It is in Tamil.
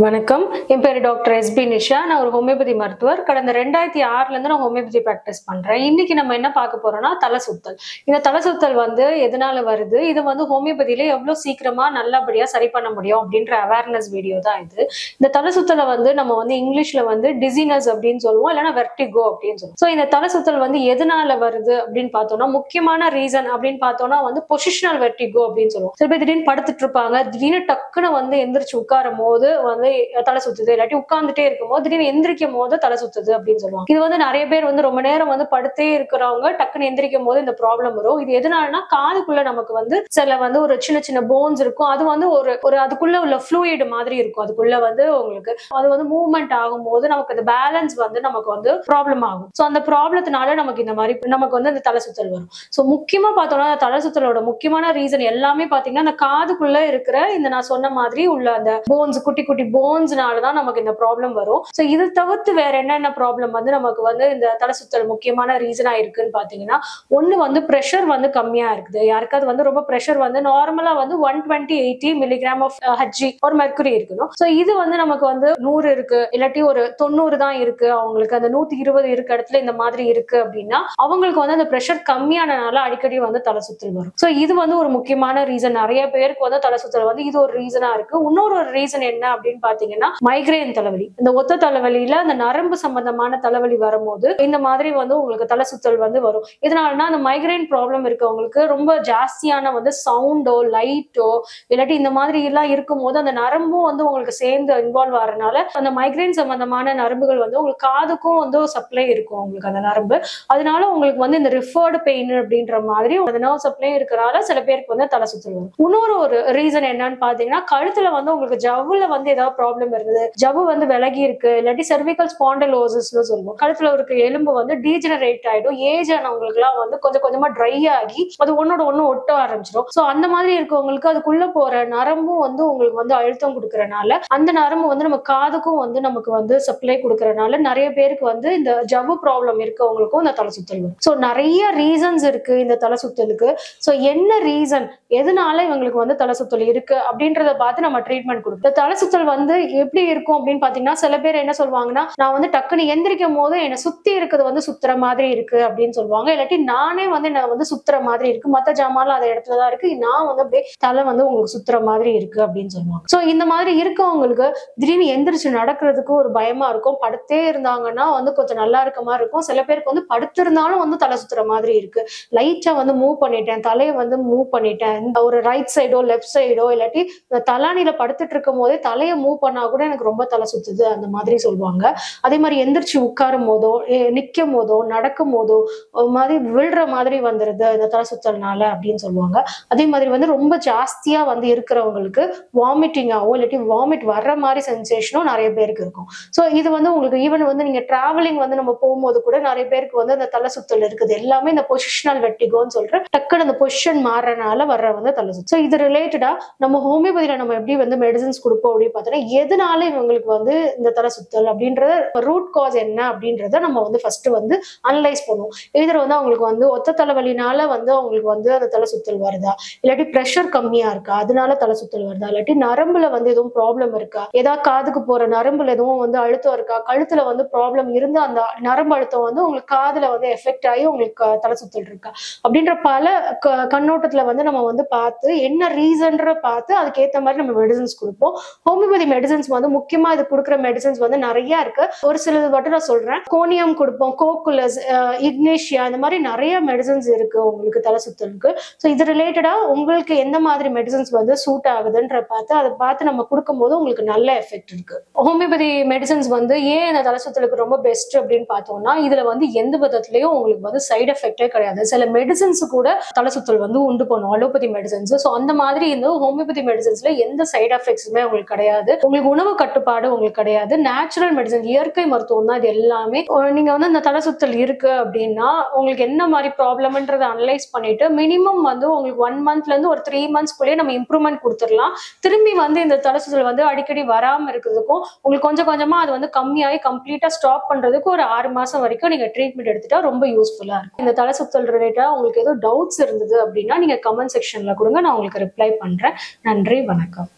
வணக்கம். என் பேரு டாக்டர் எஸ்பி நிஷா. நான் ஒரு ஹோமியோபதி மருத்துவர். கடந்த 2006ல இருந்து நான் ஹோமியோபதி பிராக்டிஸ் பண்றேன். இன்னைக்கு நம்ம என்ன பார்க்க போறோம்னா தலை சுத்தல். இந்த தலை சுத்தல் எதனால வருது, இது ஹோமியோபதியில எவ்வளவு சீக்கிரமா நல்லபடியா சரி பண்ண முடியும் அப்படின்ற அவேர்னஸ் வீடியோ தான் இது. இந்த தலை சுத்தலை நம்ம இங்கிலீஷ்ல டிசினஸ் அப்படின்னு சொல்லுவோம், இல்லைன்னா வெர்டிகோ அப்படின்னு சொல்லுவோம். ஸோ இந்த தலை சுத்தல் எதனால வருது அப்படின்னு பார்த்தோம்னா, முக்கியமான ரீசன் அப்படின்னு பார்த்தோம்னா பொசிஷனல் வெர்டிகோ அப்படின்னு சொல்லுவோம். சில பேர் திடீர்னு படுத்துட்டு இருப்பாங்க, திடீர்னு டக்குன்னு எந்திரிச்சு உட்காரும் போது தலை சுத்துது, இல்லாட்டி உட்கார்ந்துட்டே இருக்கும் போது திடீர்னு எந்திரிக்கும் போது தலை சுத்துது அப்படின்னு சொல்லுவாங்க. இது நிறைய பேர் ரொம்ப நேரம் படுத்தே இருக்கிறவங்க டக்குன்னு எந்திரிக்கும் போது இந்த ப்ராப்ளம் வரும். இது எதனாலனா காதுக்குள்ள நமக்கு சில ஒரு சின்ன சின்ன போன்ஸ் இருக்கும். அது ஒரு அதுக்குள்ள உள்ள ஃப்ளூயிட் மாதிரி இருக்கும். அதுக்குள்ள உங்களுக்கு அது மூவ்மெண்ட் ஆகும்போது நமக்கு அந்த பேலன்ஸ் நமக்கு ப்ராப்ளம் ஆகும். சோ அந்த ப்ராப்ளத்தினால நமக்கு இந்த மாதிரி நமக்கு இந்த தலை சுத்தல் வரும். சோ முக்கியமா பார்த்தோம்னா தலை சுத்தலோட முக்கியமான ரீசன் எல்லாமே பாத்தீங்கன்னா அந்த காதுக்குள்ள இருக்கிற இந்த நான் சொன்ன மாதிரி உள்ள அந்த போன்ஸ், குட்டி குட்டி போன்ஸ்னாலதான் நமக்கு இந்த ப்ராப்ளம் வரும். சோ இது தவிர்த்து வேற என்னென்ன ப்ராப்ளம் நமக்கு இந்த தலை சுத்தல் முக்கியமான ரீசனா இருக்குன்னு பாத்தீங்கன்னா, ஒண்ணு பிரஷர் கம்மியா இருக்குது. யாருக்காவது ரொம்ப பிரஷர் நார்மலா 120/80 மில்லிகிராம் ஆஃப் ஹெச்ஜி ஒரு மெர்க்குரி இருக்கணும். சோ இது நமக்கு 100 இருக்கு, இல்லாட்டி ஒரு 90 தான் இருக்கு, அவங்களுக்கு அந்த 120 இருக்க இடத்துல இந்த மாதிரி இருக்கு அப்படின்னா அவங்களுக்கு அந்த பிரஷர் கம்மியானனால அடிக்கடி தலை சுத்தல் வரும். சோ இது ஒரு முக்கியமான ரீசன். நிறைய பேருக்கு தலை சுத்தல் இது ஒரு ரீசனா இருக்கு. இன்னொரு ரீசன் என்ன அப்படின்னு பாத்தீங்கன்னா மைக்ரேன் தலைவலி. இந்த ஒத்த தலைவலியில அந்த நரம்பு சம்பந்தமான தலைவலி வரும்போது இந்த மாதிரி உங்களுக்கு தலை சுத்தல் வரும். இதனாலனா அந்த மைக்ரேன் ப்ராப்ளம் இருக்கவங்களுக்கு ரொம்ப ஜாஸ்தியான சவுண்டோ லைட்டோ இல்லாட்டி இந்த மாதிரி எல்லாம் இருக்கும்போது அந்த நரம்பும் உங்களுக்கு சேர்ந்து இன்வால்வ் ஆறதுனால அந்த மைக்ரேன் சம்பந்தமான நரம்புகள் உங்களுக்கு காதுக்கும் சப்ளை இருக்கும் உங்களுக்கு அந்த நரம்பு. அதனால உங்களுக்கு இந்த ரிஃபர்டு பெயின் அப்படின்ற மாதிரி அந்த நர்வ் சப்ளை இருக்கிறனால சில பேருக்கு தலை சுத்தல் வரும். இன்னொரு ரீசன் என்னன்னு பாத்தீங்கன்னா, கழுத்துல உங்களுக்கு ஜவ்வுல ஏதாவது ப்ராப்ளம் இருந்தது, ஜவ்வு விலகி இருக்கு, இல்லாட்டி செர்விக்கல் ஸ்பாண்டலோசிஸ்னு சொல்லுவோம். கழுத்துல இருக்க எலும்பு டீஜெனரேட் ஆயிடும். ஏஜ் ஆனவங்களுக்கு எல்லாம் கொஞ்சம் கொஞ்சமா ட்ரை ஆகி அது ஒன்னோட ஒண்ணு ஒட்ட ஆரம்பிச்சிடும். சோ அந்த மாதிரி இருக்கவங்களுக்கு அதுக்குள்ள போற நரம்பும் உங்களுக்கு அழுத்தம் கொடுக்கறனால அந்த நரம்பு நம்ம காதுக்கும் நமக்கு சப்ளை கொடுக்கறனால நிறைய பேருக்கு இந்த ஜவ்வு ப்ராப்ளம் இருக்கவங்களுக்கும் இந்த தலை சுத்தல் வரும். சோ நிறைய ரீசன்ஸ் இருக்கு இந்த தலை சுத்தலுக்கு. சோ என்ன ரீசன், எதனால இவங்களுக்கு தலை சுத்தல் இருக்கு அப்படின்றத பார்த்து நம்ம ட்ரீட்மெண்ட் கொடுப்போம். தலை சுத்தல் எப்படி இருக்கும் அப்படின்னு பாத்தீங்கன்னா, சில பேர் என்ன சொல்லுவாங்கன்னா, நான் டக்குன்னு எந்திரிக்கும் போது என்னை சுத்தி இருக்கிறது சுத்துற மாதிரி இருக்கு அப்படின்னு சொல்லுவாங்க. இல்லாட்டி நானே என்ன சுத்துற மாதிரி இருக்கு, மத்த ஜாமான்லாம் அந்த இடத்துலதான் இருக்கு, நான் அப்படியே தலை உங்களுக்கு சுத்துற மாதிரி இருக்கு அப்படின்னு சொல்லுவாங்க. சோ இந்த மாதிரி இருக்கவங்களுக்கு திடீர்னு எந்திரிச்சு நடக்கிறதுக்கு ஒரு பயமா இருக்கும். படுத்தே இருந்தாங்கன்னா கொஞ்சம் நல்லா இருக்க மாதிரி இருக்கும். சில பேருக்கு படுத்திருந்தாலும் தலை சுத்துற மாதிரி இருக்கு. லைட்டா மூவ் பண்ணிட்டேன், தலையை மூவ் பண்ணிட்டேன், ஒரு ரைட் சைடோ லெஃப்ட் சைடோ இல்லாட்டி தலானில படுத்துட்டு இருக்கும் போதே தலையை மூவ் பண்ணா கூட எனக்கு ரொம்ப தலை சுத்துது அந்த மாதிரி சொல்லுவாங்க. அதே மாதிரி எந்திரிச்சு உட்காரும் போதோ நிக்கும் போதோ நடக்கும் போதோ ஒரு மாதிரி விழுற மாதிரி வந்துருது இந்த தலை சுத்தல்னால அப்படின்னு சொல்லுவாங்க. அதே மாதிரி ரொம்ப ஜாஸ்தியா இருக்கிறவங்களுக்கு வாமிட்டிங் ஆகும், இல்லாட்டி வாமிட் வர்ற மாதிரி சென்சேஷனும் நிறைய பேருக்கு இருக்கும். ஸோ இது உங்களுக்கு ஈவன் நீங்க டிராவலிங் நம்ம போகும்போது கூட நிறைய பேருக்கு அந்த தலை சுத்தல் இருக்குது. எல்லாமே இந்த பொசிஷனல் வெர்டிகோன்னு சொல்ற டக்குனு அந்த பொசிஷன் மாறனால வர்ற தலை சுத்தல். ஸோ இது ரிலேட்டடா நம்ம ஹோமியோபதியில நம்ம எப்படி மெடிசன்ஸ் கொடுப்போம் அப்படின்னு பார்த்தோம்னா, எதனால இவங்களுக்கு இந்த தலை சுத்தல் அப்படின்றத ரூட் காஸ் என்ன அப்படின்றத நம்ம ஃபர்ஸ்ட் அனலைஸ் பண்ணுவோம். இதர் அவங்களுக்கு ஒத்த தலைவலினால அவங்களுக்கு அந்த தலை சுத்தல் வருதா, இல்லாட்டி பிரஷர் கம்மியா இருக்கா அதனால தலை சுத்தல் வருதா, இல்லாட்டி நரம்புல எதுவும் ப்ராப்ளம் இருக்கா, ஏதாவது காதுக்கு போற நரம்புல எதுவும் அழுத்தம் இருக்கா, கழுத்துல ப்ராப்ளம் இருந்து அந்த நரம்பு அழுத்தம் உங்களுக்கு காதுல எஃபெக்ட் ஆகி உங்களுக்கு தலை சுத்தல் இருக்கா அப்படின்ற பல கண்ணோட்டத்துல நம்ம பார்த்து என்ன ரீசன்ற பார்த்து அதுக்கேற்ற மாதிரி நம்ம மெடிசன்ஸ் கொடுப்போம். ஹோமியோபதி மெடிசன்ஸ் முக்கியமா இது கொடுக்குற மெடிசன்ஸ் நிறைய இருக்கு. ஒரு சிலது மட்டும் நான் சொல்றேன். கோனியம் கொடுப்போம், கோகுலஸ், இக்னேஷியா, இந்த மாதிரி நிறைய மெடிசன்ஸ் இருக்கு உங்களுக்கு தலை சுத்தலுக்கு. ஸோ இது ரிலேட்டடா உங்களுக்கு எந்த மாதிரி மெடிசன்ஸ் சூட் ஆகுதுன்ற பார்த்து அதை பார்த்து நம்ம கொடுக்கும்போது உங்களுக்கு நல்ல எஃபெக்ட் இருக்கு. ஹோமியோபதி மெடிசன்ஸ் ஏன் இந்த தலை சுத்தலுக்கு ரொம்ப பெஸ்ட் அப்படின்னு பார்த்தோம்னா, இதுல எந்த விதத்திலயும் உங்களுக்கு சைடு எஃபெக்டே கிடையாது. சில மெடிசன்ஸ் கூட தலை சுத்தல் உண்டு பண்ணும், அலோபதி மெடிசன்ஸ். ஸோ அந்த மாதிரி இந்த ஹோமியோபதி மெடிசன்ஸ்ல எந்த சைடு எஃபெக்ட்ஸுமே உங்களுக்கு கிடையாது. உங்களுக்கு உணவு கட்டுப்பாடு உங்களுக்கு கிடையாது. நேச்சுரல் மெடிசன், இயற்கை மருத்துவம் தான் இது எல்லாமே. நீங்க இந்த தலை சுத்தல் இருக்கு அப்படின்னா உங்களுக்கு என்ன மாதிரி ப்ராப்ளம்ன்றதை அனலைஸ் பண்ணிட்டு மினிமம் உங்களுக்கு 1 monthல இருந்து ஒரு 3 monthsக்குள்ளேயே நம்ம இம்ப்ரூவ்மெண்ட் கொடுத்துடலாம். திரும்பி இந்த தலை சுத்தல் அடிக்கடி வராம இருக்கிறதுக்கும் உங்களுக்கு கொஞ்சம் கொஞ்சமா அது கம்மியாகி கம்ப்ளீட்டா ஸ்டாப் பண்றதுக்கு ஒரு 6 மாசம் வரைக்கும் நீங்க ட்ரீட்மெண்ட் எடுத்துட்டா ரொம்ப யூஸ்ஃபுல்லா இருக்கும். இந்த தலை சுத்தல் ரிலேட்டடா உங்களுக்கு ஏதோ டவுட்ஸ் இருந்தது அப்படின்னா நீங்க கமெண்ட் செக்ஷன்ல கொடுங்க, நான் உங்களுக்கு ரிப்ளை பண்றேன். நன்றி, வணக்கம்.